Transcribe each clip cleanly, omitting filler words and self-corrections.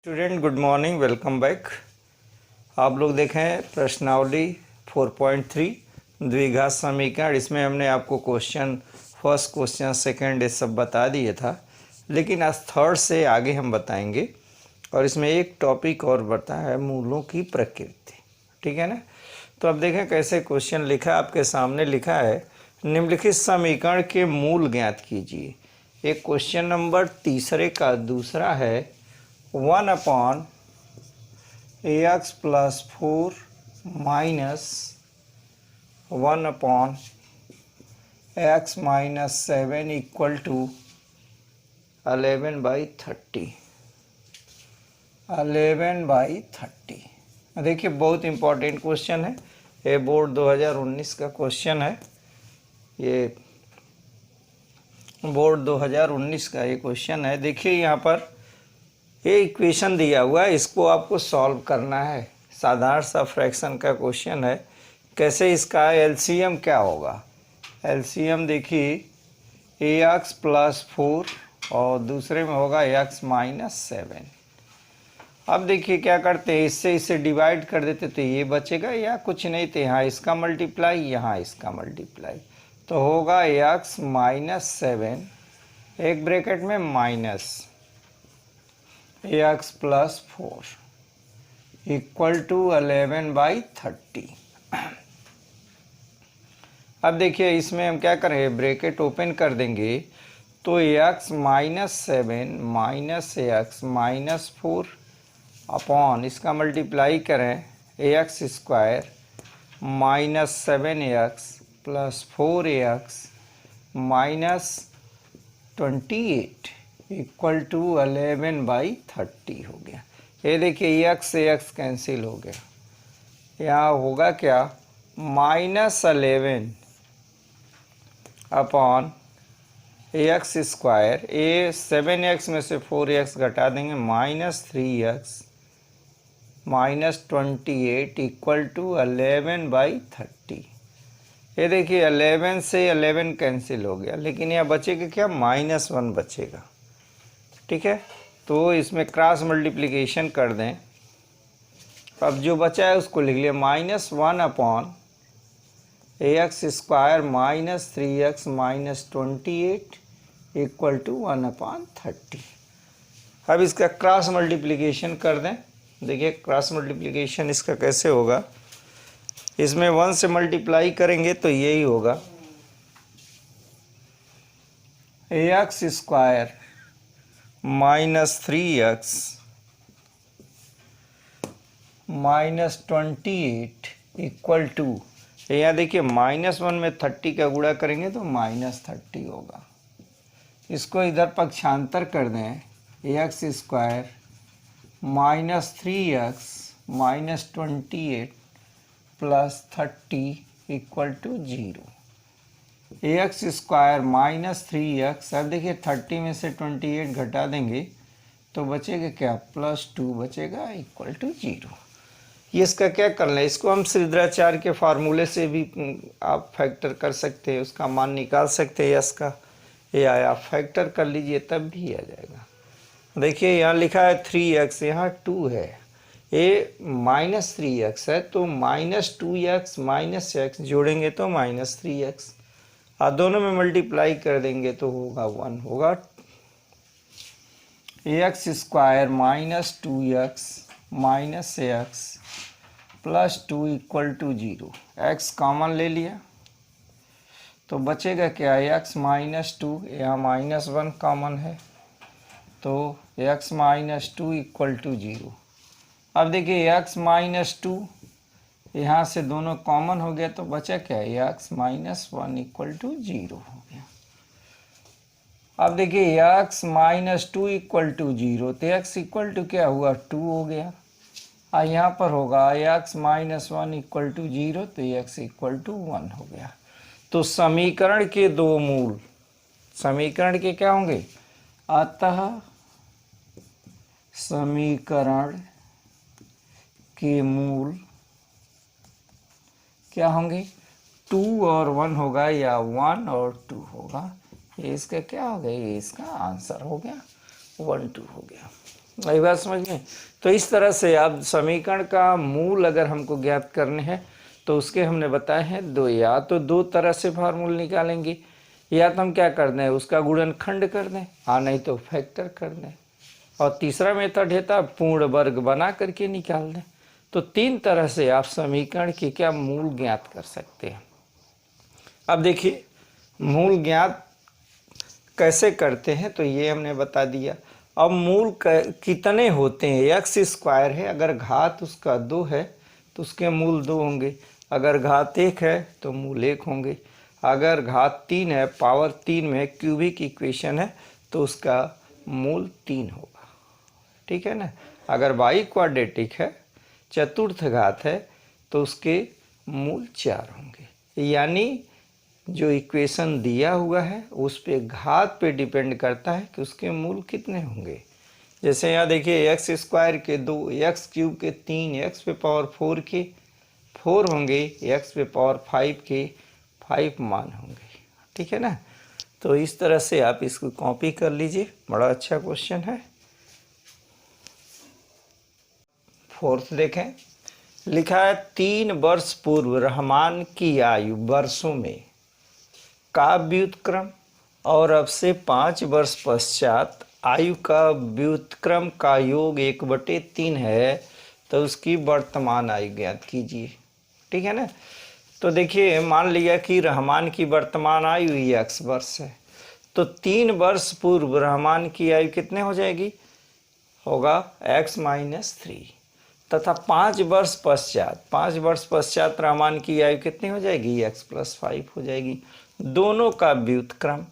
Student good morning, welcome back. आप लोग देखें प्रश्नावली 4.3 द्विघात समीकरण। इसमें हमने आपको फर्स्ट क्वेश्चन सेकंड ये सब बता दिए था, लेकिन आज थर्ड से आगे हम बताएंगे। और इसमें एक टॉपिक और बताया है, मूलों की प्रकृति। ठीक है ना। तो अब देखें कैसे क्वेश्चन लिखा है, आपके सामने लिखा है निम्नलिखित समीकरण के मूल ज्ञात कीजिए। एक क्वेश्चन नंबर तीसरे का दूसरा है 1/ax plus 4 minus 1/x minus 7 equal to 11/30। 11/30 देखिए, बहुत इंपॉर्टेंट क्वेश्चन है। ये बोर्ड 2019 का क्वेश्चन है। ये बोर्ड 2019 का ये क्वेश्चन है। देखिए यहाँ पर ये इक्वेशन दिया हुआ है, इसको आपको सॉल्व करना है। साधारण सा फ्रैक्शन का क्वेश्चन है। कैसे इसका एलसीएम क्या होगा? एलसीएम देखिए ax प्लस 4 और दूसरे में होगा x माइनस 7। अब देखिए क्या करते हैं, इससे इसे डिवाइड कर देते तो ये बचेगा, या कुछ नहीं तो यहाँ इसका मल्टीप्लाई, यहाँ इसका मल्टीप्लाई, तो होगा x माइनस 7 एक ब्रैकेट में minus ax plus 4 equal to 11/30। अब देखिए इसमें हम क्या करेंगे, ब्रैकेट ओपन कर देंगे तो x minus 7 minus ax minus 4 upon इसका मल्टीप्लाई करें ax square minus 7ax plus 4ax minus 28 equal to 11/30 हो गया। ये देखिए x से x कैंसिल हो गया। यहाँ होगा क्या, माइनस 11 अपॉन ax स्क्वायर, ये 7x में से 4x घटा देंगे, minus 3x minus 28 equal to 11/30। ये देखिए 11 से 11 कैंसिल हो गया, लेकिन यहाँ बचेगा क्या, -1 बचेगा। ठीक है, तो इसमें क्रॉस मल्टीप्लिकेशन कर दें। अब जो बचा है उसको लिख लिया, -1 upon ax square minus 3x minus 28 equal to 1/30। अब इसका क्रॉस मल्टीप्लिकेशन कर दें। देखिए क्रॉस मल्टीप्लिकेशन इसका कैसे होगा, इसमें 1 से मल्टीप्लाई करेंगे तो यही होगा, ax square minus 3x minus 28 equal to, यहाँ देखिए -1 में 30 का गुणा करेंगे तो -30 होगा। इसको इधर पक्षांतर कर दें, ax square minus 3x minus 28 plus 30 equal to 0। ax square minus 3x, अब देखिए 30 में से 28 घटा देंगे तो बचेगा क्या, +2 बचेगा इक्वल टू 0। ये इसका क्या करना है, इसको हम श्रीधराचार्य के फार्मूले से भी आप फैक्टर कर सकते हैं, उसका मान निकाल सकते हैं यस का। ये आया, आप फैक्टर कर लीजिए तब भी आ जाएगा। देखिए यहाँ लिखा है 3x, यहाँ 2 है, ये -3x है तो -2x माइनस x जोड़ेंगे तो -3x, और दोनों में मल्टीप्लाई कर देंगे तो होगा 1 होगा। ax square minus 2x minus x plus 2 equal to 0। x common ले लिया तो बचेगा क्या, x माइनस 2, यहाँ -1 कॉमन है तो x माइनस 2 इक्वल टू 0। अब देखिए x माइनस 2, यहाँ से दोनों कॉमन हो गया तो बचा क्या, x माइनस 1 इक्वल टू 0 हो गया। अब देखिए x माइनस 2 इक्वल टू 0, तो x इक्वल टू क्या हुआ, 2 हो गया। और यहाँ पर होगा x माइनस 1 इक्वल टू 0, तो x इक्वल टू 1 हो गया। तो समीकरण के दो मूल, समीकरण के क्या होंगे, अतः समीकरण के मूल क्या होंगे, 2 और 1 होगा, या 1 और 2 होगा। ये इसका क्या हो गया, ये इसका आंसर हो गया, 1 2 हो गया। यही बात समझ में। तो इस तरह से आप समीकरण का मूल अगर हमको ज्ञात करने हैं तो उसके हमने बताए हैं दो, या तो दो तरह से फार्मूला निकालेंगे, या तो हम क्या कर दें उसका गुणनखंड कर दें, नहीं तो फैक्टर कर दें, और तीसरा मेथड है तो पूर्ण वर्ग बना करके निकाल दें। तो तीन तरह से आप समीकरण के क्या मूल ज्ञात कर सकते हैं। अब देखिए मूल ज्ञात कैसे करते हैं, तो ये हमने बता दिया। अब मूल कितने होते हैं, एक्स स्क्वायर है, अगर घात उसका 2 है तो उसके मूल 2 होंगे, अगर घात 1 है तो मूल 1 होंगे, अगर घात 3 है, पावर 3 में क्यूबिक इक्वेशन है तो उसका मूल 3 होगा। ठीक है ना। अगर बाई क्वाड्रेटिक है, चतुर्थ घात है, तो उसके मूल 4 होंगे। यानी जो इक्वेशन दिया हुआ है उस पे घात पे डिपेंड करता है कि उसके मूल कितने होंगे। जैसे यहाँ देखिए एक्स स्क्वायर के 2, एक्स क्यूब के 3, एक्स पे पावर 4 के 4 होंगे, एक्स पे पावर 5 के 5 मान होंगे। ठीक है ना। तो इस तरह से आप इसको कॉपी कर लीजिए, बड़ा अच्छा क्वेश्चन है। फोर्थ देखें, लिखा है 3 वर्ष पूर्व रहमान की आयु वर्षों में का व्युत्क्रम और अब से 5 वर्ष पश्चात आयु का व्युत्क्रम का योग 1/3 है, तो उसकी वर्तमान आयु ज्ञात कीजिए। ठीक है ना। तो देखिए मान लिया कि रहमान की वर्तमान आयु x वर्ष है, तो 3 वर्ष पूर्व रहमान की आयु कितने हो जाएगी, होगा x-3, तथा 5 वर्ष पश्चात रहमान की आयु कितनी हो जाएगी, x+5 हो जाएगी। दोनों का व्युत्क्रम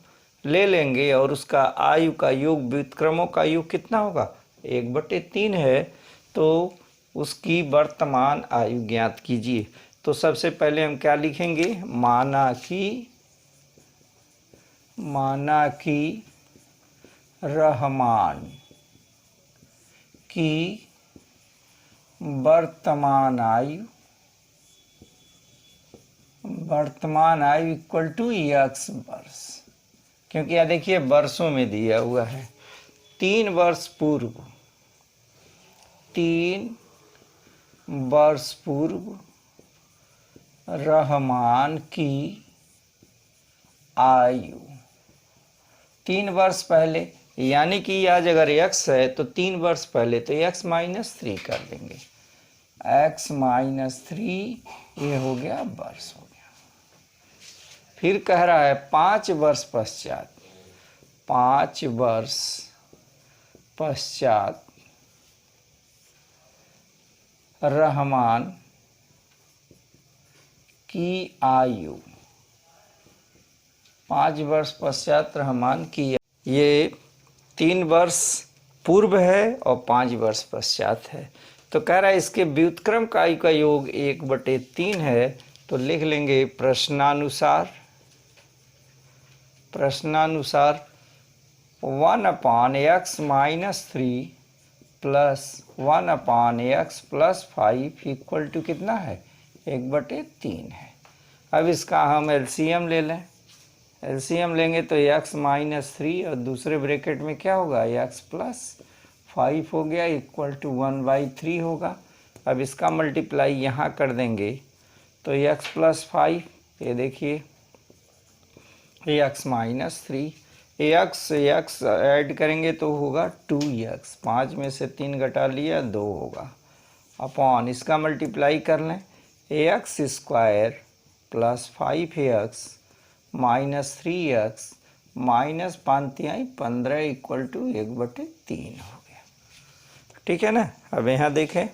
ले लेंगे और उसका आयु का योग, व्युत्क्रमों का योग कितना होगा, 1/3 है, तो उसकी वर्तमान आयु ज्ञात कीजिए। तो सबसे पहले हम क्या लिखेंगे, माना कि रहमान की वर्तमान आयु इक्वल टू x वर्ष, क्योंकि यह देखिए वर्षों में दिया हुआ है। 3 वर्ष पूर्व रहमान की आयु, 3 वर्ष पहले, यानी कि आज अगर x है तो 3 वर्ष पहले तो x-3 कर देंगे, x-3 ये हो गया वर्ष हो गया। फिर कह रहा है 5 वर्ष पश्चात रहमान की आयु, 5 वर्ष पश्चात रहमान की, ये 3 वर्ष पूर्व है और 5 वर्ष पश्चात है, तो कह रहा है इसके व्युत्क्रम का आयु का योग 1/3 है। तो लिख लेंगे प्रश्नानुसार 1/x-3 plus 1/x+5 equal to कितना है, 1/3 है। अब इसका हम एलसीएम ले लें, एलसीएम लेंगे तो x-3 और दूसरे ब्रैकेट में क्या होगा, x+5 हो गया, इक्वल टू 1/3 होगा। अब इसका मल्टीप्लाई यहाँ कर देंगे तो x+5, ये देखिए x-3, x ऐड करेंगे तो होगा 2x, 5 में से 3 घटा लिया 2 होगा, अपॉन इसका मल्टीप्लाई कर लें ax² plus 5x minus 3x minus 5×15 equal to 1/3 हो गया। ठीक है ना। अब यहाँ देखें,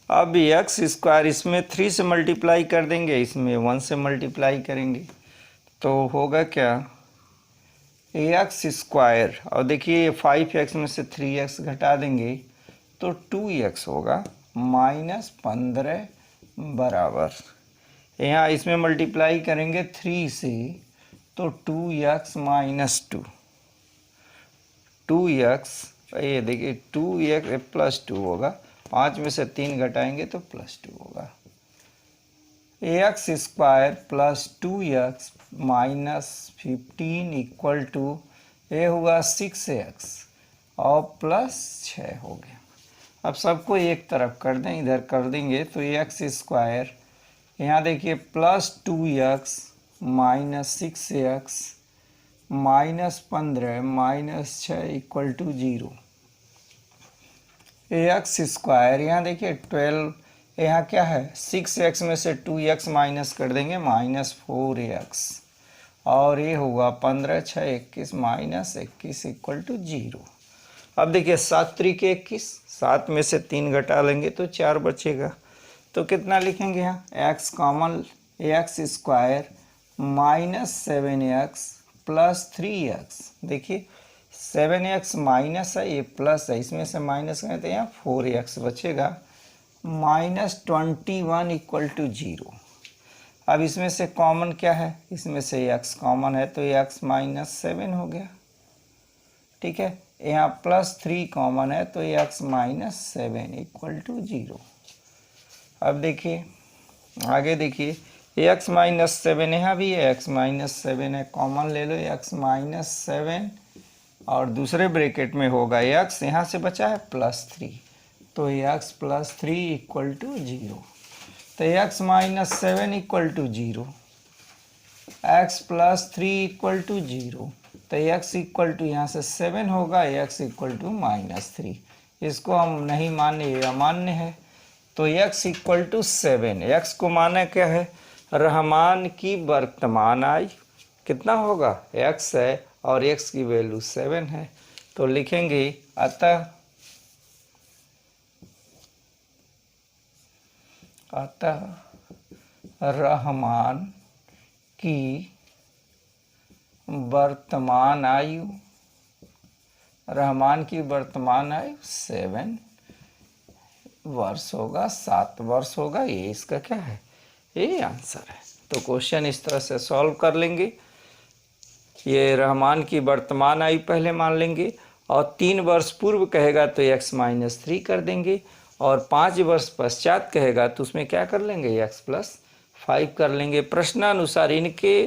अब x² इसमें 3 से मल्टीप्लाई कर देंगे, इसमें 1 से मल्टीप्लाई करेंगे, तो होगा क्या, ax² और देखिए 5x में से 3x घटा देंगे तो 2x होगा, माइनस 15 बराबर, यहाँ इसमें मल्टीप्लाई करेंगे 3 से तो 2x माइनस 2x, ये देखिए 2x प्लस 2 होगा, 5 में से 3 घटाएंगे तो प्लस 2 होगा, ax² plus 2x minus 15 equal to, ये हुआ 6x और प्लस 6 हो गया। अब सबको एक तरफ कर दें, इधर कर देंगे तो एक्स स्क्वायर, यहाँ देखिए plus 2x minus 6x minus 15 minus 6 equal to 0। X square, यहाँ देखिए 12, यहाँ क्या है 6x में से 2x माइनस कर देंगे माइनस 4x, और ये होगा 15 6 21 माइनस 21 इक्वल टू 0। अब देखिए 7 त्रिक 21, 7 में से 3 घटा लेंगे तो 4 बचेगा। तो कितना लिखेंगे यहाँ x common, x square minus 7x plus 3x। देखिए 7x माइनस है, ये प्लस है, इसमें से माइनस करें तो यहाँ 4x बचेगा माइनस 21 इक्वल टू 0। अब इसमें से कॉमन क्या है, इसमें से x कॉमन है तो x माइनस 7 हो गया। ठीक है, यहाँ प्लस 3 कॉमन है तो x माइनस 7 इक्वल टू 0। अब देखिए आगे, देखिए x माइनस 7 यहाँ भी है, x माइनस 7 है, कॉमन ले लो x माइनस 7, और दूसरे ब्रैकेट में होगा x, यहाँ से बचा है प्लस 3, तो x प्लस 3 इक्वल टू 0। तो x minus 7 equal to 0, x plus 3 equal to 0, तो x इक्वल टू यहाँ से 7 होगा, x इक्वल टू माइनस 3। इसको हम नहीं माने, ये अमान्य है, तो x इक्वल टू 7। x को माना क्या है, रहमान की वर्तमान आयु कितना होगा, x है और x की वैल्यू 7 है। तो लिखेंगे अतः रहमान की वर्तमान आयु, रहमान की वर्तमान आयु 7 वर्ष होगा, 7 वर्ष होगा। ये इसका क्या है, ये आंसर है। तो क्वेश्चन इस तरह से सॉल्व कर लेंगे। ये रहमान की वर्तमान आयु पहले मान लेंगे, और 3 वर्ष पूर्व कहेगा तो x माइनस 3 कर देंगे, और 5 वर्ष पश्चात कहेगा तो उसमें क्या कर लेंगे, x प्लस 5 कर लेंगे। प्रश्नानुसार इनके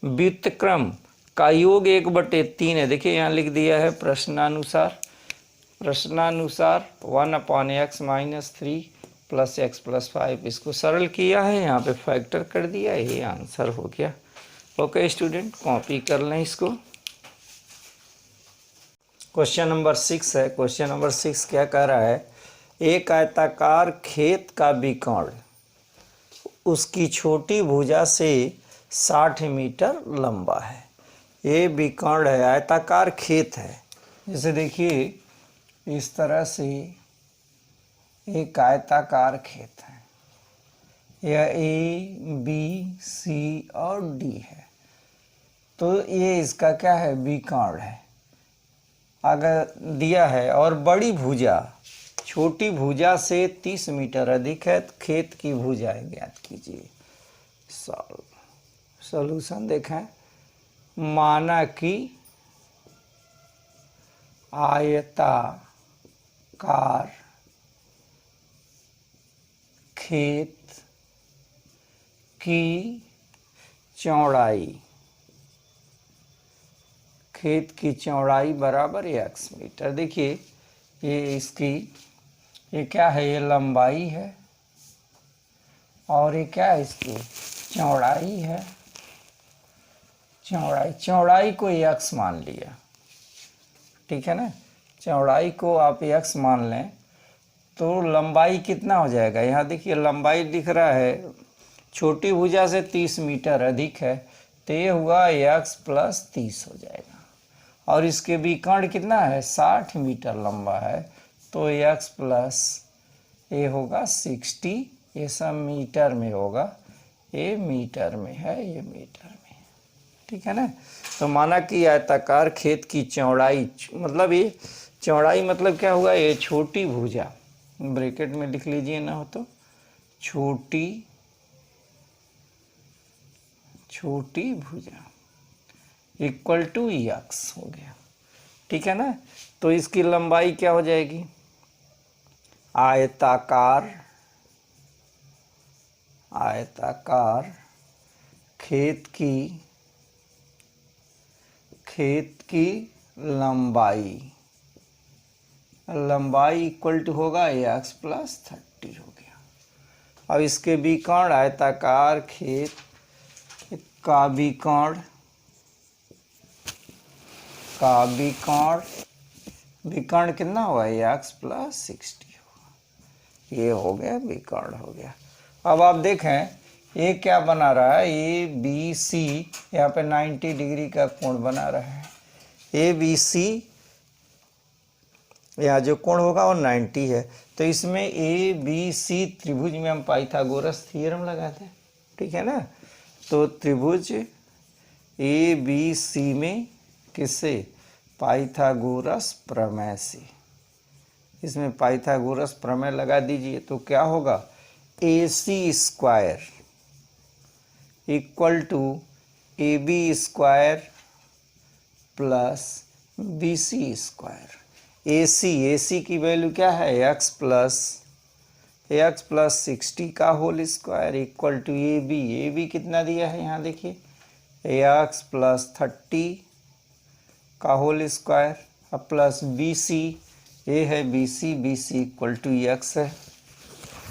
व्युत्क्रम का योग 1/3 है। देखिए यहाँ लिख दिया है प्रश्नानुसार, प्रश्नानुसार 1/x minus 3 plus x plus 5, इसको सरल किया है, यहाँ पे फैक्टर कर दिया, ये आंसर हो गया। ओके स्टूडेंट, कॉपी कर लें इसको। क्वेश्चन नंबर 6 है। क्वेश्चन नंबर 6 क्या कह रहा है, एक आयताकार खेत का विकर्ण उसकी छोटी भुजा से 60 मीटर लंबा है। ये विकर्ण है, आयताकार खेत है। जैसे देखिए इस तरह से एक आयताकार खेत है, यह A B C और D है, तो ये इसका क्या है, विकर्ण है। अगर दिया है और बड़ी भुजा छोटी भुजा से 30 मीटर अधिक है, तो खेत की भुजाएं ज्ञात कीजिए। सॉल्यूशन देखें, माना कि आयताकार खेत की चौड़ाई, खेत की चौड़ाई बराबर x मीटर। देखिए ये इसकी, ये क्या है, ये लंबाई है, और ये क्या है, इसकी चौड़ाई है। चौड़ाई को x मान लिया, ठीक है ना। चौड़ाई को आप x मान लें तो लंबाई कितना हो जाएगा, यहाँ देखिए लंबाई दिख रहा है, छोटी भुजा से 30 मीटर अधिक है, तो ये हुआ x प्लस 30 हो जाएगा। और इसके विकर्ण कितना है, 60 मीटर लंबा है, तो x प्लस ये होगा 60, ये सब मीटर में होगा, ये मीटर में है, ये मीटर में है, ठीक है ना। तो माना कि आयताकार खेत की चौड़ाई, मतलब ये चौड़ाई मतलब क्या हुआ, ये छोटी भुजा, ब्रैकेट में लिख लीजिए ना हो तो, छोटी भुजा इक्वल टू x हो गया, ठीक है ना। तो इसकी लंबाई क्या हो जाएगी, आयताकार खेत की लंबाई लंबाई इक्वल टू होगा एक्स प्लस 30 हो गया। अब इसके विकर्ण आयताकार खेत का विकर्ण कितना हुआ, एक्स प्लस 60 होगा। ये हो गया, विकर्ण हो गया। अब आप देखें ये क्या बना रहा है, ए बी सी, यहाँ पे 90 डिग्री का कोण बना रहा है। ए बी सी यहाँ जो कोण होगा वो 90 है। तो इसमें ए बी सी त्रिभुज में हम पाइथागोरस थ्योरम लगाते हैं, ठीक है ना। तो त्रिभुज ए बी सी में किससे, पाइथागोरस प्रमेय से, इसमें पाइथागोरस प्रमेय लगा दीजिए तो क्या होगा, A C square equal to A B square plus B C square. A C की वैल्यू क्या है, एक्स प्लस 60 का whole square equal to A B कितना दिया है यहाँ देखिए, एक्स प्लस 30 का होल स्क्वायर अब प्लस बी सी, ए है B C equal to x है,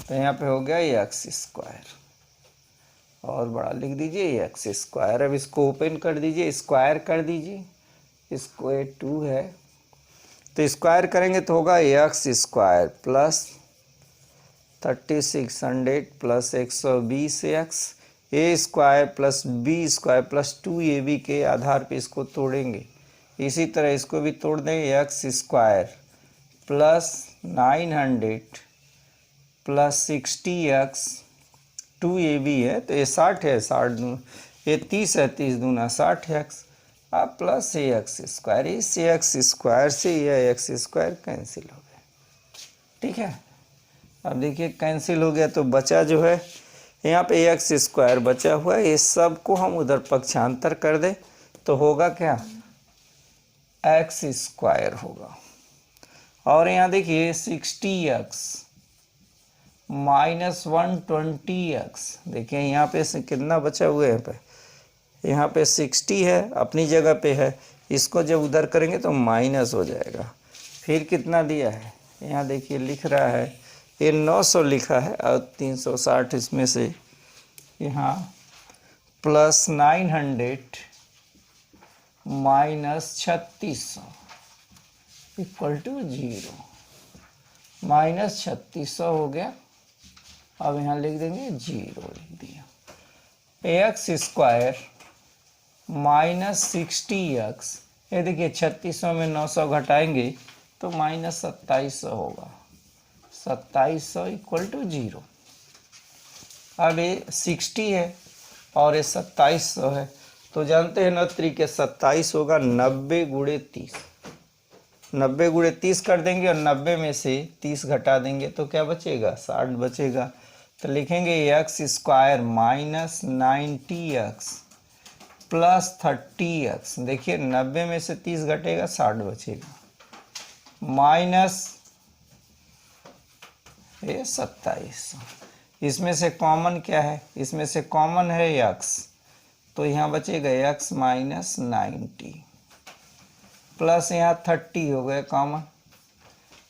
तो यहाँ पे हो गया एक्स स्क्वायर, और बड़ा लिख दीजिए एक्स स्क्वायर। अब इसको ओपन कर दीजिए, स्क्वायर कर दीजिए, इसको 2 है तो स्क्वायर करेंगे तो होगा x square plus 3600 plus 120 x, A square plus B square plus 2ab के आधार पे इसको तोड़ेंगे। इसी तरह इसको भी तोड़ देंगे, x square plus 900 plus 60x, 2ab है तो ये 60 है, 60 दूना ये 30 है, 30 दूना 60x, अब प्लस ए एक्स स्क्वायर, इस एक्स स्क्वायर से यह एक्स स्क्वायर कैंसिल हो गया, ठीक है। अब देखिए कैंसिल हो गया तो बचा जो है यहाँ पे एक्स स्क्वायर बचा हुआ है, ये सब को हम उधर पक्षांतर कर दें तो होगा क्या, एक्स स्क्वायर होगा। और यहाँ देखिए 60x माइनस 120x, देखिए यहाँ पे से कितना बचा हुआ है, यहाँ पे 60 है अपनी जगह पे है, इसको जब उधर करेंगे तो माइनस हो जाएगा। फिर कितना दिया है, यहाँ देखिए लिख रहा है ये 900 लिखा है और 360 इसमें से यहाँ plus 900 minus 3600 equal to 0, minus 3600 हो गया। अब यहाँ लिख देंगे 0 लिख दिया, एक्स स्क्वायर माइनस 60x, ये देखिए 3600 में 900 घटाएंगे तो माइनस 2700 होगा, 2700 इक्वल टू 0। अब ये 60 है और ये 2700 है तो जानते हैं 9 तरीके 27 होगा 90 गुणे 30, 90 गुणे 30 कर देंगे और 90 में से 30 घटा देंगे तो क्या बचेगा, 60 बचेगा। तो लिखेंगे x square minus 90x plus 30x, देखिए 90 में से 30 घटेगा 60 बचेगा, माइनस ये 2700, इसमें से कॉमन क्या है, इसमें से कॉमन है x, तो यहाँ बचेगा x माइनस 90 प्लस यहाँ 30 हो गया कॉमन,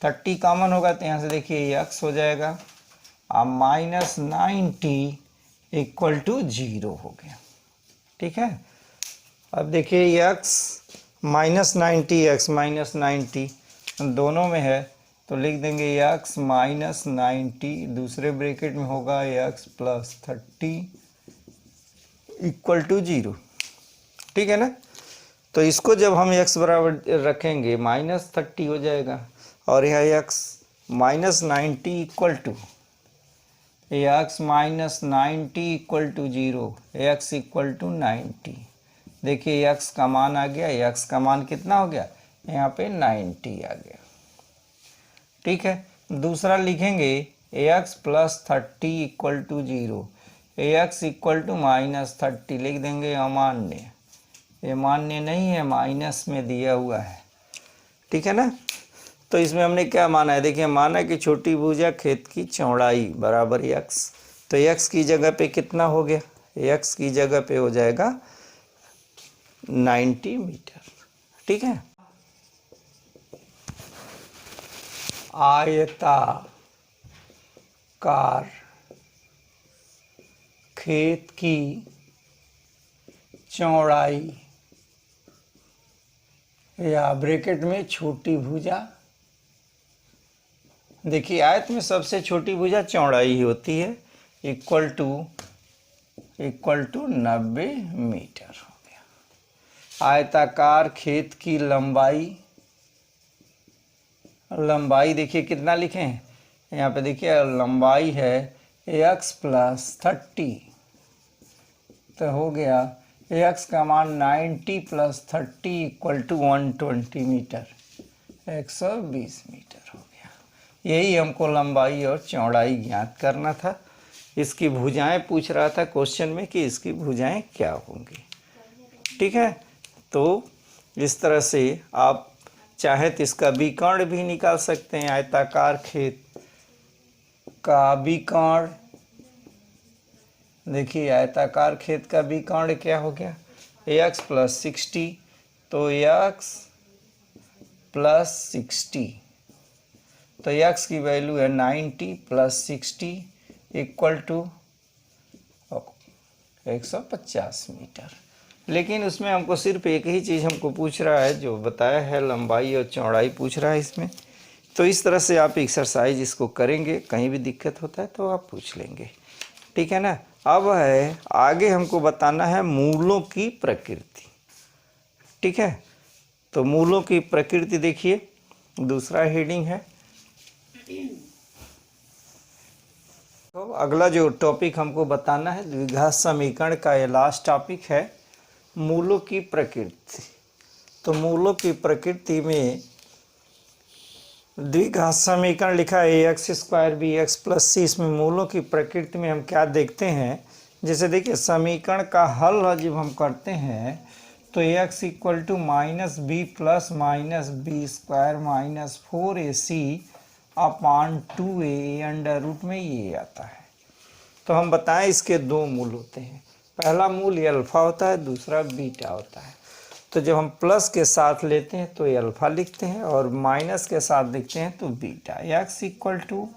30 कॉमन होगा तो यहाँ से देखिए x हो जाएगा, अब माइनस 90 इक्वल टू 0 हो गया, ठीक है। अब देखिए x माइनस 90 x माइनस 90 दोनों में है तो लिख देंगे x माइनस 90, दूसरे ब्रैकेट में होगा x प्लस 30 इक्वल टू 0, ठीक है ना। तो इसको जब हम x बराबर रखेंगे माइनस 30 हो जाएगा और यहाँ x minus 90 equal to x minus 90 equal to 0, x equal to 90, देखिए एक्स का मान आ गया, एक्स का मान कितना हो गया, यहाँ पे 90 आ गया, ठीक है। दूसरा लिखेंगे x plus 30 equal to 0, x equal to minus 30 लिख देंगे अमान्य, ये मान्य नहीं है, माइनस में दिया हुआ है, ठीक है ना। तो इसमें हमने क्या माना है, देखिए माना कि छोटी भुजा खेत की चौड़ाई बराबर x, तो x की जगह पे कितना हो गया, x की जगह पे हो जाएगा 90 मीटर, ठीक है। आयताकार खेत की चौड़ाई या ब्रैकेट में छोटी भुजा, देखिए आयत में सबसे छोटी भुजा चौड़ाई ही होती है, इक्वल टू 90 मीटर हो गया। आयताकार खेत की लंबाई देखिए कितना लिखे हैं यहाँ पे, देखिए लंबाई है x प्लस 30, तो हो गया x का मान 90 plus 30 equal to 120 metre, 120 metre हो गया। यही हमको लंबाई और चौड़ाई ज्ञात करना था। इसकी भुजाएं पूछ रहा था क्वेश्चन में कि इसकी भुजाएं क्या होंगी। ठीक है, तो इस तरह से आप चाहे तो इसका विकर्ण भी निकाल सकते हैं। आयताकार खेत का विकर्ण, देखिए आयताकार खेत का विकर्ण क्या हो गया, x प्लस 60, तो x प्लस 60, तो x की वैल्यू है 90 प्लस 60 इक्वल टू 150 मीटर। लेकिन उसमें हमको सिर्फ एक ही चीज़ हमको पूछ रहा है, जो बताया है लंबाई और चौड़ाई पूछ रहा है इसमें। तो इस तरह से आप एक्सरसाइज इसको करेंगे, कहीं भी दिक्कत होता है तो आप पूछ लेंगे। ठीक है ना। अब है आगे हमको बताना है मूलों की प्रकृति। ठीक है, तो मूलों की प्रकृति देखिए दूसरा हेडिंग है। तो अगला जो टॉपिक हमको बताना है द्विघात समीकरण का, ये लास्ट टॉपिक है, मूलों की प्रकृति। तो मूलों की प्रकृति में द्विघात समीकरण लिखा है ax स्क्वायर bx प्लस सी। इसमें मूलों की प्रकृति में हम क्या देखते हैं, जैसे देखिए समीकरण का हल जब हम करते हैं तो x equal to minus b plus minus B square minus 4ac upon 2a under root में ये आता है। तो हम बताएं इसके दो मूल होते हैं, पहला मूल ये अल्फ़ा होता है, दूसरा बीटा होता है। तो जब हम प्लस के साथ लेते हैं तो ये अल्फ़ा लिखते हैं और माइनस के साथ लिखते हैं तो बीटा। x equal to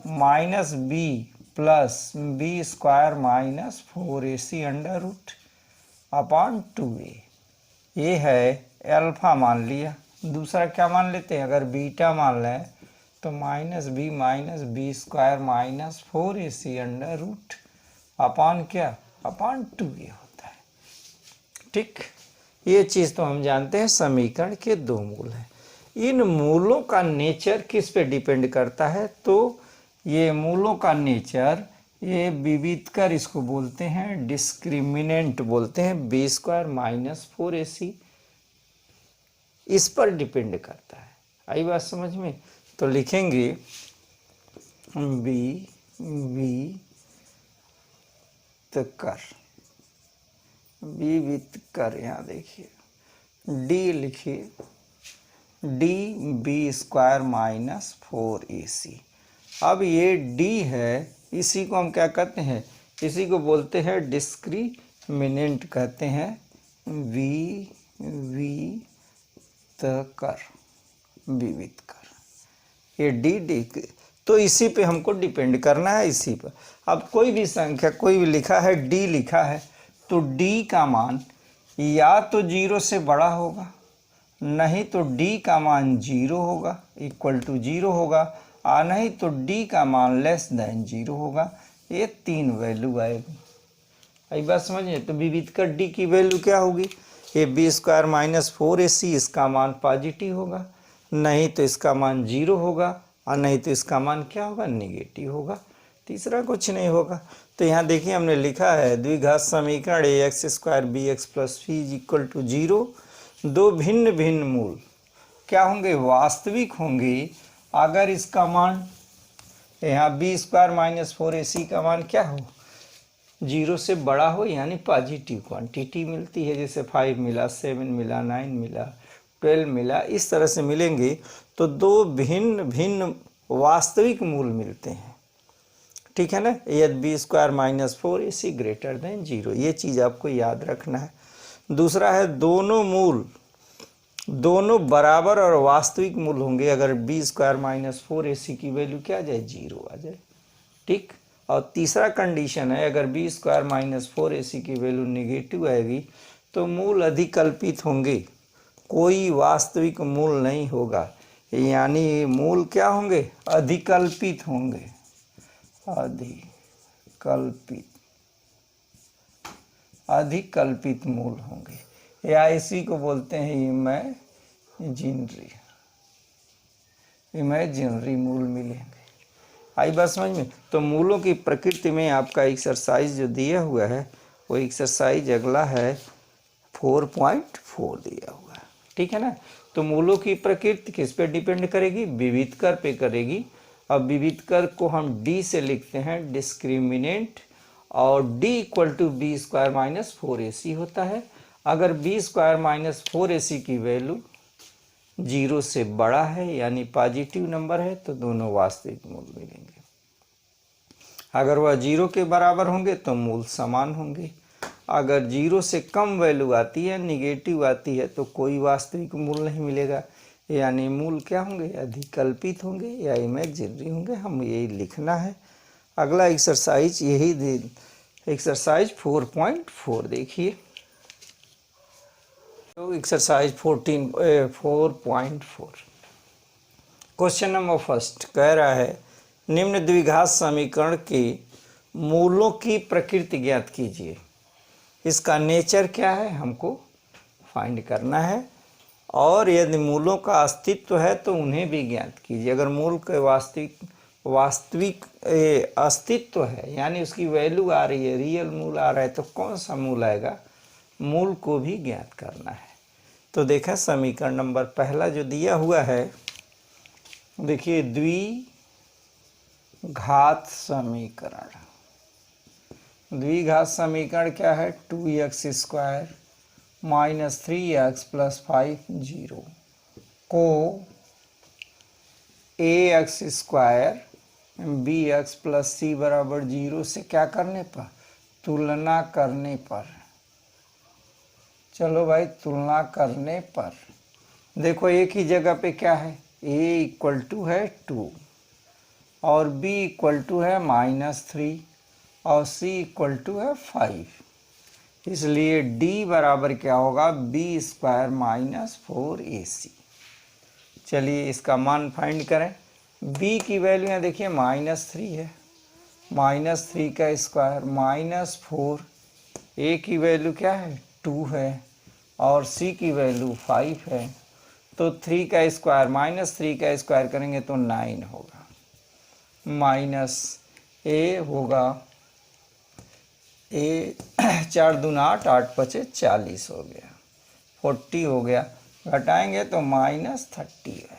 minus b plus B square minus 4ac under root upon 2a, ये है अल्फ़ा मान लिया। दूसरा क्या मान लेते हैं, अगर बीटा मान लें तो minus B square minus 4ac under root upon क्या, अपान 2a होता है। ठीक, ये चीज़ तो हम जानते हैं समीकरण के दो मूल हैं। इन मूलों का नेचर किस पे डिपेंड करता है, तो ये मूलों का नेचर ये विविधकर इसको बोलते हैं, डिस्क्रिमिनेंट बोलते हैं, बी स्क्वायर माइनस 4ac इस पर डिपेंड करता है। आई बात समझ में। तो लिखेंगे विविधकर, यहाँ देखिए डी लिखिए, D B square minus 4ac। अब ये डी है, इसी को हम क्या कहते हैं, इसी को बोलते हैं डिस्क्रिमिनेंट कहते हैं, विविधकर, ये डी तो इसी पे हमको डिपेंड करना है, इसी पर। अब कोई भी संख्या, कोई भी लिखा है डी लिखा है, तो डी का मान या तो 0 से बड़ा होगा, नहीं तो डी का मान 0 होगा, इक्वल टू 0 होगा, और नहीं तो डी का मान लेस देन 0 होगा। ये तीन वैल्यू आएगी। आई बात समझिए। तो विविधकर डी की वैल्यू क्या होगी, ये बी स्क्वायर माइनस 4ac, इसका मान पॉजिटिव होगा, नहीं तो इसका मान 0 होगा, और नहीं तो इसका मान क्या होगा, नेगेटिव होगा। तीसरा कुछ नहीं होगा। तो यहाँ देखिए हमने लिखा है द्विघात समीकरण ax square bx plus c equal to 0। दो भिन्न भिन्न मूल क्या होंगे, वास्तविक होंगे, अगर इसका मान यहाँ बी स्क्वायर माइनस 4ac का मान क्या हो, 0 से बड़ा हो, यानी पॉजिटिव क्वांटिटी मिलती है, जैसे 5 मिला, 7 मिला, 9 मिला, 12 मिला, इस तरह से मिलेंगे। तो दो भिन्न भिन्न वास्तविक मूल मिलते हैं। ठीक है ना। यदि b square minus 4ac greater than 0, ये चीज़ आपको याद रखना है। दूसरा है दोनों मूल दोनों बराबर और वास्तविक मूल होंगे अगर बी स्क्वायर माइनस 4ac की वैल्यू क्या आ जाए, 0 आ जाए। ठीक। और तीसरा कंडीशन है अगर बी स्क्वायर माइनस 4ac की वैल्यू निगेटिव आएगी तो मूल अधिकल्पित होंगे, कोई वास्तविक मूल नहीं होगा। यानी मूल क्या होंगे, अधिकल्पित होंगे, अधिकल्पित अधिकल्पित मूल होंगे, या इसी को बोलते हैं इमेजिनरी मूल मिलेंगे। आई बात समझ में। तो मूलों की प्रकृति में आपका एक्सरसाइज जो दिया हुआ है वो एक्सरसाइज अगला है 4.4 दिया हुआ है। ठीक है ना। तो मूलों की प्रकृति किस पे डिपेंड करेगी, विविधकर पे करेगी। अब विविधकर को हम डी से लिखते हैं, डिस्क्रिमिनेंट, और d equal to b square minus 4ac होता है। अगर बी स्क्वायर माइनस 4ac की वैल्यू 0 से बड़ा है यानी पॉजिटिव नंबर है तो दोनों वास्तविक मूल मिलेंगे। अगर वह 0 के बराबर होंगे तो मूल समान होंगे। अगर 0 से कम वैल्यू आती है, निगेटिव आती है, तो कोई वास्तविक मूल नहीं मिलेगा। यानी मूल क्या होंगे, अधिकल्पित होंगे या इमेजिनरी होंगे, हम यही लिखना है। अगला एक्सरसाइज एक्सरसाइज 4.4 देखिए। तो एक्सरसाइज 4.4 क्वेश्चन नंबर फर्स्ट कह रहा है निम्न द्विघात समीकरण के मूलों की प्रकृति ज्ञात कीजिए। इसका नेचर क्या है हमको फाइंड करना है, और यदि मूलों का अस्तित्व है तो उन्हें भी ज्ञात कीजिए। अगर मूल के वास्तविक अस्तित्व है यानी उसकी वैल्यू आ रही है, रियल मूल आ रहा है, तो कौन सा मूल आएगा, मूल को भी ज्ञात करना है। तो देखा समीकरण नंबर पहला जो दिया हुआ है, देखिए द्विघात समीकरण। द्विघात समीकरण क्या है, 2x square minus 3x plus 5 0 को ax square bx plus c बराबर 0 से क्या करने पर, तुलना करने पर। चलो भाई, तुलना करने पर देखो एक ही जगह पे क्या है, a इक्वल टू है 2 और b इक्वल टू है -3 और c इक्वल टू है 5, इसलिए d बराबर क्या होगा, बी स्क्वायर माइनस 4ac। चलिए इसका मान फाइंड करें। b की वैल्यू यहाँ देखिए -3 है, -3 का स्क्वायर -4, a की वैल्यू क्या है 2 है और c की वैल्यू 5 है। तो 3 का स्क्वायर -3 का स्क्वायर करेंगे तो 9 होगा, माइनस a होगा a 4 दूना 8, 8 पचे 40 हो गया, 40 हो गया, घटाएंगे तो -30 आएगा।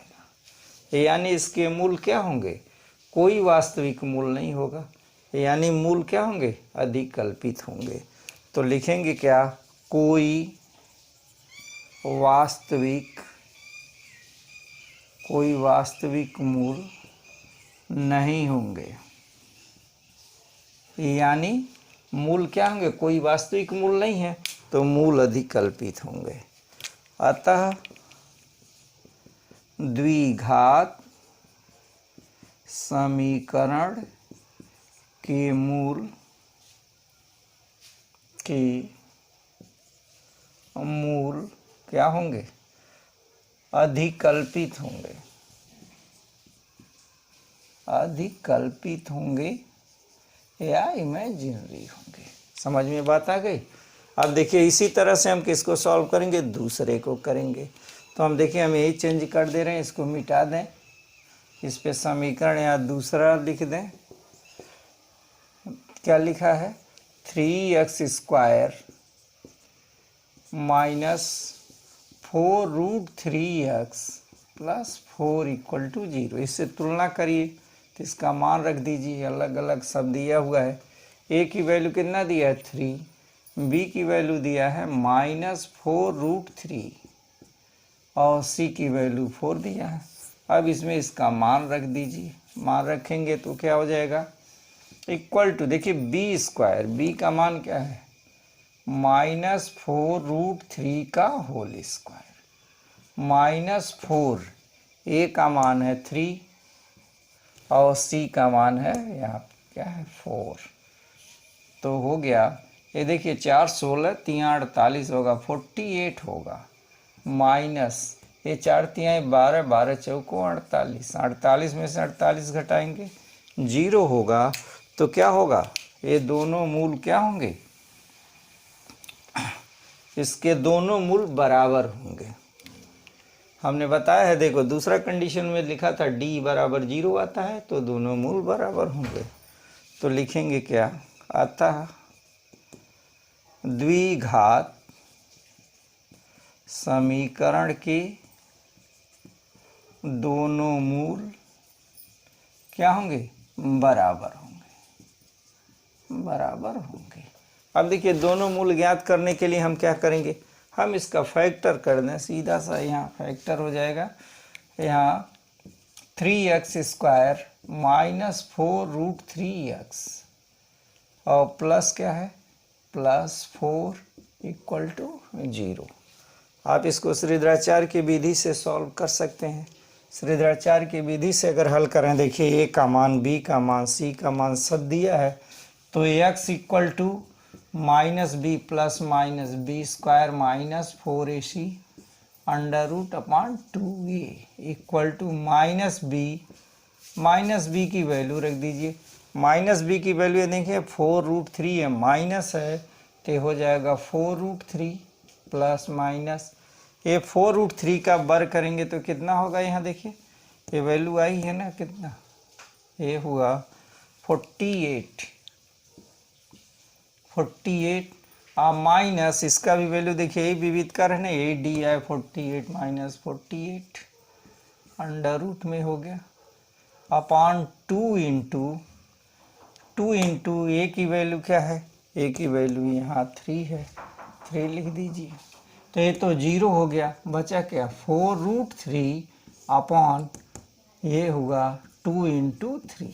यानी इसके मूल क्या होंगे, कोई वास्तविक मूल नहीं होगा, यानी मूल क्या होंगे, अधिकल्पित होंगे। तो लिखेंगे क्या, कोई वास्तविक मूल नहीं होंगे। यानी मूल क्या होंगे, कोई वास्तविक मूल नहीं है तो मूल अधिकल्पित होंगे। अतः द्विघात समीकरण के मूल क्या होंगे, अधिकल्पित होंगे या इमेजिनरी होंगे। समझ में बात आ गई। अब देखिए इसी तरह से हम किसको सॉल्व करेंगे, दूसरे को करेंगे। तो हम देखिए हम यही चेंज कर दे रहे हैं, इसको मिटा दें, इस पे समीकरण या दूसरा लिख दें। क्या लिखा है, 3x square minus 4√3x plus 4 equal to 0। इससे तुलना करिए तो इसका मान रख दीजिए, अलग अलग सब दिया हुआ है। a की वैल्यू कितना दिया है 3, b की वैल्यू दिया है -4√3 और c की वैल्यू 4 दिया है। अब इसमें इसका मान रख दीजिए, मान रखेंगे तो क्या हो जाएगा, इक्वल टू, देखिए b स्क्वायर, b का मान क्या है -4√3 का होल स्क्वायर -4, ए का मान है 3 और सी का मान है यहाँ क्या है 4। तो हो गया, ये देखिए 4 16 3 48 होगा, 48 होगा, माइनस ये 4 3 12 12 चौको 48, 48 में से 48 घटाएंगे 0 होगा। तो क्या होगा, ये दोनों मूल क्या होंगे, इसके दोनों मूल बराबर होंगे। हमने बताया है, देखो दूसरा कंडीशन में लिखा था d बराबर 0 आता है तो दोनों मूल बराबर होंगे। तो लिखेंगे क्या, अतः द्विघात समीकरण के दोनों मूल क्या होंगे, बराबर होंगे, बराबर होंगे। अब देखिए दोनों मूल ज्ञात करने के लिए हम क्या करेंगे, हम इसका फैक्टर कर दें, सीधा सा यहाँ फैक्टर हो जाएगा। यहाँ 3x² -4√3x और प्लस क्या है, +4 = 0। आप इसको श्रीधराचार्य की विधि से सॉल्व कर सकते हैं। श्रीधराचार्य की विधि से अगर हल करें, देखिए a का मान, b का मान, c का मान सब दिया है। तो x = -b + -b² -4ac √2a = -b की वैल्यू रख दीजिए। -b की वैल्यू देखिए 4√3 है, माइनस है तो हो जाएगा 4√3 प्लस माइनस, ये 4√3 का वर्ग करेंगे तो कितना होगा, यहाँ देखिए ये वैल्यू आई है ना, कितना ये हुआ 48 और माइनस इसका भी वैल्यू देखिए, ये विविध कर है ना, 8d है 48 - 48 अंडर रूट में हो गया अपॉन 2 इंटू ए की वैल्यू क्या है, ए की वैल्यू यहाँ 3 है, 3 लिख दीजिए। तो ये तो 0 हो गया, बचा क्या 4√3 अपॉन ये हुआ 2 × 3।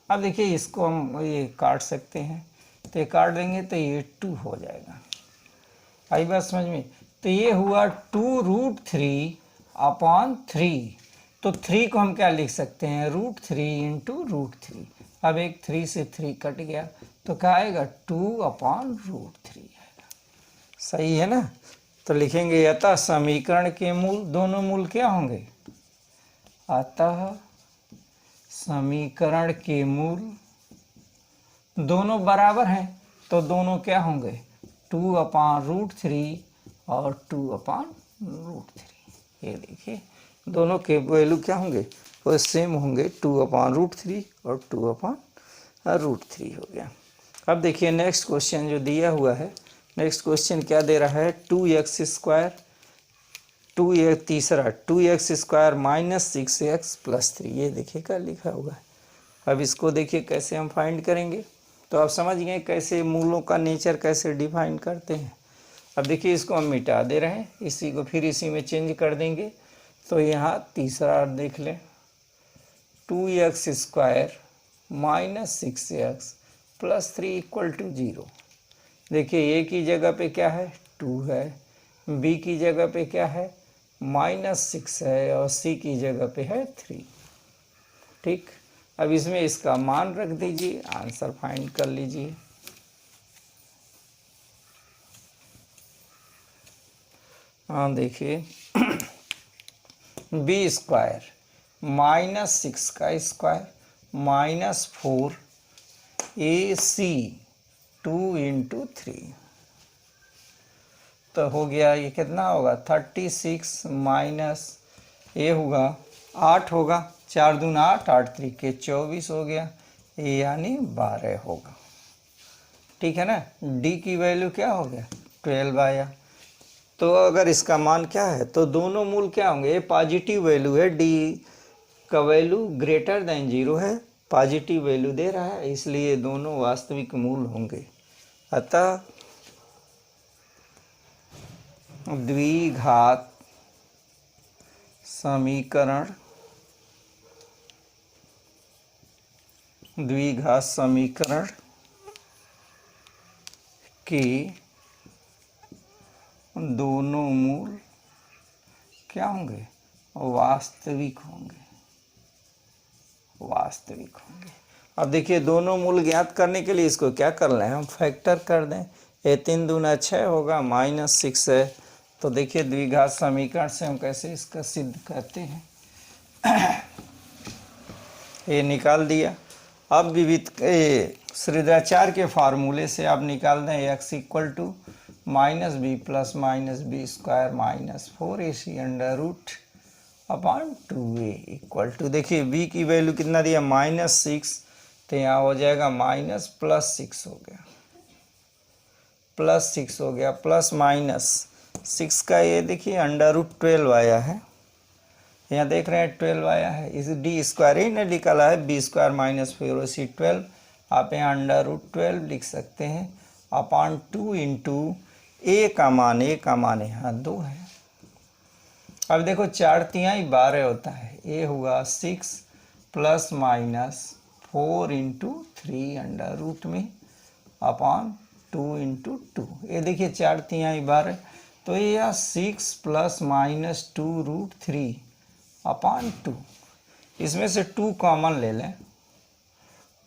अब देखिए इसको हम ये काट सकते हैं, तो ये काट देंगे तो ये 2 हो जाएगा। आई बात समझ में। तो ये हुआ 2√3 अपॉन 3। तो 3 को हम क्या लिख सकते हैं, √3 × √3। अब एक 3 से 3 कट गया तो क्या आएगा, 2/√3 आएगा। सही है ना। तो लिखेंगे अतः समीकरण के मूल, दोनों मूल क्या होंगे, अतः समीकरण के मूल दोनों बराबर हैं तो दोनों क्या होंगे, 2/√3 और 2/√3। ये देखिए दोनों के वैल्यू क्या होंगे, वो सेम होंगे, 2/√3 और 2/√3 हो गया। अब देखिए नेक्स्ट क्वेश्चन जो दिया हुआ है, नेक्स्ट क्वेश्चन क्या दे रहा है, 2x², तीसरा 2x² -6x + 3। ये देखिए क्या लिखा हुआ है। अब इसको देखिए कैसे हम फाइंड करेंगे। तो आप समझ गए कैसे मूलों का नेचर कैसे डिफाइन करते हैं। अब देखिए इसको हम मिटा दे रहे हैं, इसी को फिर इसी में चेंज कर देंगे। तो यहाँ तीसरा देख लें, 2x² -6x + 3 = 0। देखिए a की जगह पे क्या है, 2 है, b की जगह पे क्या है, -6 है और c की जगह पे है 3। ठीक, अब इसमें इसका मान रख दीजिए, आंसर फाइंड कर लीजिए। हाँ देखिए b² -6 का स्क्वायर -4 ac 2 × 3। तो हो गया, ये कितना होगा 36 माइनस ये होगा 8 होगा, 4 दूना 8, 8 त्रिके 24 हो गया, ये यानी 12 होगा। ठीक है ना। डी की वैल्यू क्या हो गया 12 आया। तो अगर इसका मान क्या है तो दोनों मूल क्या होंगे, ये पॉजिटिव वैल्यू है, डी का वैल्यू >0 है, पॉजिटिव वैल्यू दे रहा है, इसलिए दोनों वास्तविक मूल होंगे। अतः द्विघात समीकरण के दोनों मूल क्या होंगे, वास्तविक होंगे, वास्तविक होंगे। अब देखिए दोनों मूल ज्ञात करने के लिए इसको क्या कर लें, हम फैक्टर कर दें। ये 3 दूना 6 होगा, -6 है। तो देखिए द्विघात समीकरण से हम कैसे इसका सिद्ध करते हैं। ये निकाल दिया। अब विविध श्रीधराचार्य के फार्मूले से आप निकाल दें x equal to -b plus -b square -4ac under root upon 2a equal to, देखिए b की वैल्यू कितना दिया, -6, तो यहाँ हो जाएगा +6 हो गया, +6 हो गया, प्लस -6 का ये देखिए अंडर रूट 12 आया है, यहाँ देख रहे हैं 12 आया है, इस डी स्क्वायर ही ने निकाला है, b स्क्वायर -4ac 12, आप यहाँ अंडर रूट 12 लिख सकते हैं अपॉन 2 इंटू a का मान यहाँ 2 है। अब देखो 4 तिहाई 12 होता है, a हुआ 6 प्लस -4 इंटू 3 अंडर रूट में अपॉन 2 इंटू 2, ये देखिए 4 तिहाई 12, तो ये यह 6 प्लस -2 रूट 3 अपॉन 2, इसमें से 2 कॉमन ले लें,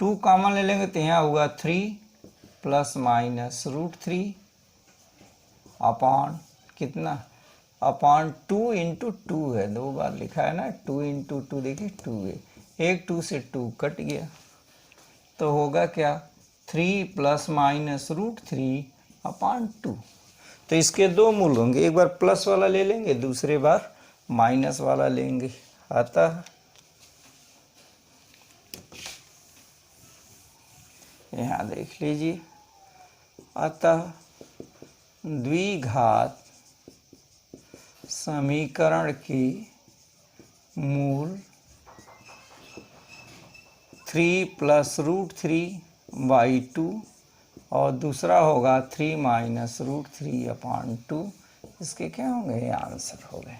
2 कॉमन ले लेंगे तो यहाँ होगा 3 प्लस रूट 3 अपॉन कितना, अपॉन 2 इंटू 2 है, 2 बार लिखा है ना, 2 इंटू 2 देखिए 2 है, एक 2 से 2 कट गया, तो होगा क्या 3 प्लस रूट 3 अपॉन 2। तो इसके 2 मूल होंगे, एक बार प्लस वाला ले लेंगे, दूसरे बार माइनस वाला लेंगे, अतः यहाँ देख लीजिए, अतः द्विघात समीकरण की मूल 3 प्लस रूट 3/2 और दूसरा होगा 3 माइनस रूट 3 अपॉन 2, इसके क्या होंगे, ये आंसर हो गए।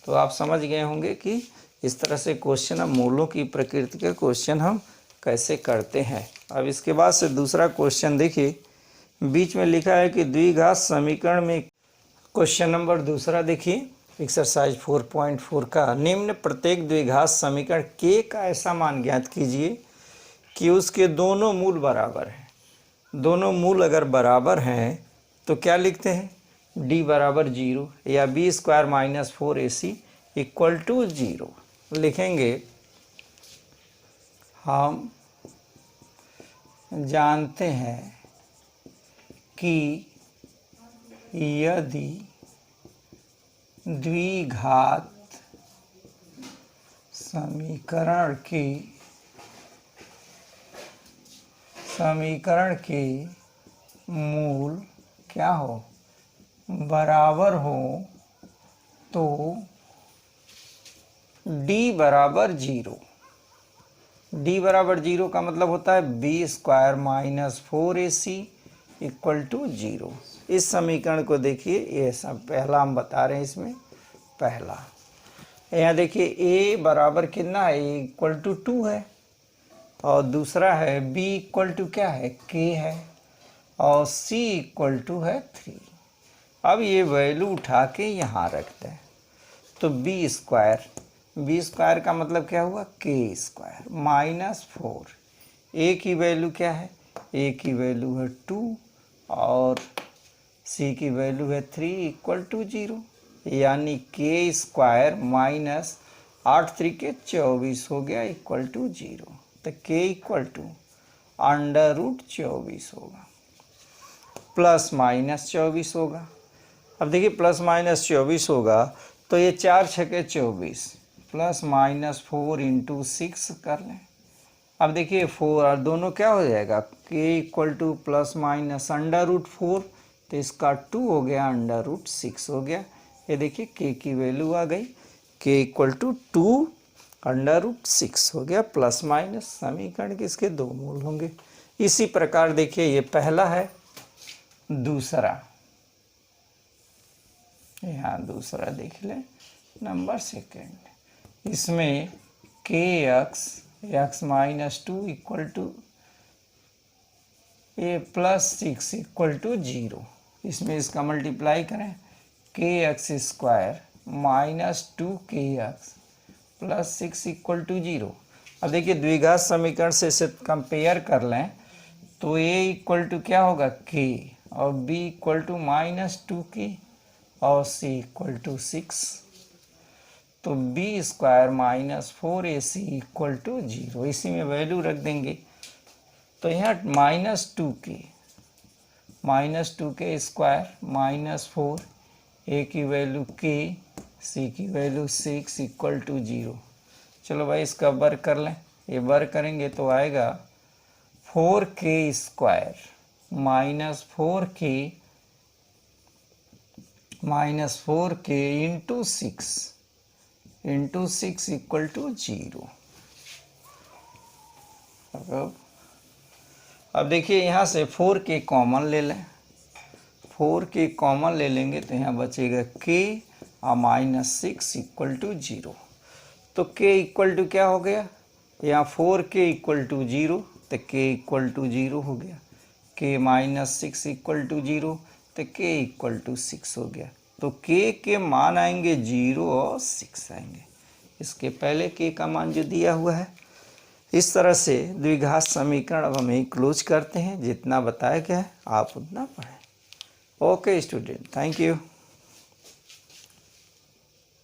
तो आप समझ गए होंगे कि इस तरह से क्वेश्चन, हम मूलों की प्रकृति के क्वेश्चन हम कैसे करते हैं। अब इसके बाद से दूसरा क्वेश्चन देखिए, बीच में लिखा है कि द्विघात समीकरण में, क्वेश्चन नंबर दूसरा देखिए एक्सरसाइज 4.4 का, निम्न प्रत्येक द्विघात समीकरण k का ऐसा मान ज्ञात कीजिए कि उसके दोनों मूल बराबर हैं। दोनों मूल अगर बराबर हैं तो क्या लिखते हैं, d बराबर 0 या b square -4ac equal to 0 लिखेंगे। हम जानते हैं कि यदि द्विघात समीकरण के मूल क्या हो, बराबर हो, तो d बराबर 0, d बराबर 0 का मतलब होता है b square -4ac equal to 0। इस समीकरण को देखिए, ये सब पहला हम बता रहे हैं, इसमें पहला यहाँ देखिए a बराबर कितना है, a इक्वल टू 2 है, और दूसरा है b इक्वल टू क्या है, k है, और c इक्वल टू है 3। अब ये वैल्यू उठा के यहाँ रखते हैं, तो b स्क्वायर का मतलब क्या हुआ, k स्क्वायर -4, a की वैल्यू क्या है, a की वैल्यू है 2 और c की वैल्यू है 3 इक्वल टू 0, यानी k स्क्वायर -8 3 24 हो गया इक्वल टू 0, तो k equal to under root 24 होगा, प्लस -24 होगा। अब देखिए प्लस -24 होगा तो ये 4 छके 24 प्लस -4 इंटू 6 कर लें। अब देखिए 4 और दोनों क्या हो जाएगा, k equal to plus minus under root 4, तो इसका 2 हो गया, अंडर रूट 6 हो गया। ये देखिए k की वैल्यू आ गई, k equal to 2 under root 6 हो गया, प्लस माइनस समीकरण के इसके 2 मूल होंगे। इसी प्रकार देखिए ये पहला है, दूसरा यहाँ दूसरा देख लें, नंबर सेकेंड, इसमें x -2 equal to a plus 6 equal to 0, इसमें इसका मल्टीप्लाई करें, kx square minus 2kx plus 6 equal to 0। अब देखिए द्विघात समीकरण से इसे कंपेयर कर लें तो a इक्वल टू क्या होगा k और b equal to minus 2k और c इक्वल टू 6। तो b square minus 4ac equal to 0, इसी में वैल्यू रख देंगे। तो यहाँ माइनस टू के स्क्वायर माइनस 4, a की वैल्यू k, c की वैल्यू 6 इक्वल टू 0। चलो भाई इसका वर्क कर लें, ये वर्क करेंगे तो आएगा 4k square minus 4k into 6 equal to 0। अब देखिए यहाँ से 4k कॉमन ले लें, 4k कॉमन ले लेंगे तो यहाँ बचेगा k और माइनस 6 इक्वल टू 0। तो k इक्वल टू क्या हो गया, यहाँ 4k इक्वल टू 0 तो k इक्वल टू 0 हो गया, k माइनस 6 इक्वल टू 0 तो k इक्वल टू 6 हो गया। तो k के मान आएंगे 0 और 6 आएंगे, इसके पहले k का मान जो दिया हुआ है। इस तरह से द्विघात समीकरण अब हम यही क्लोज करते हैं, जितना बताया गया है आप उतना पढ़ें। Okay student, thank you.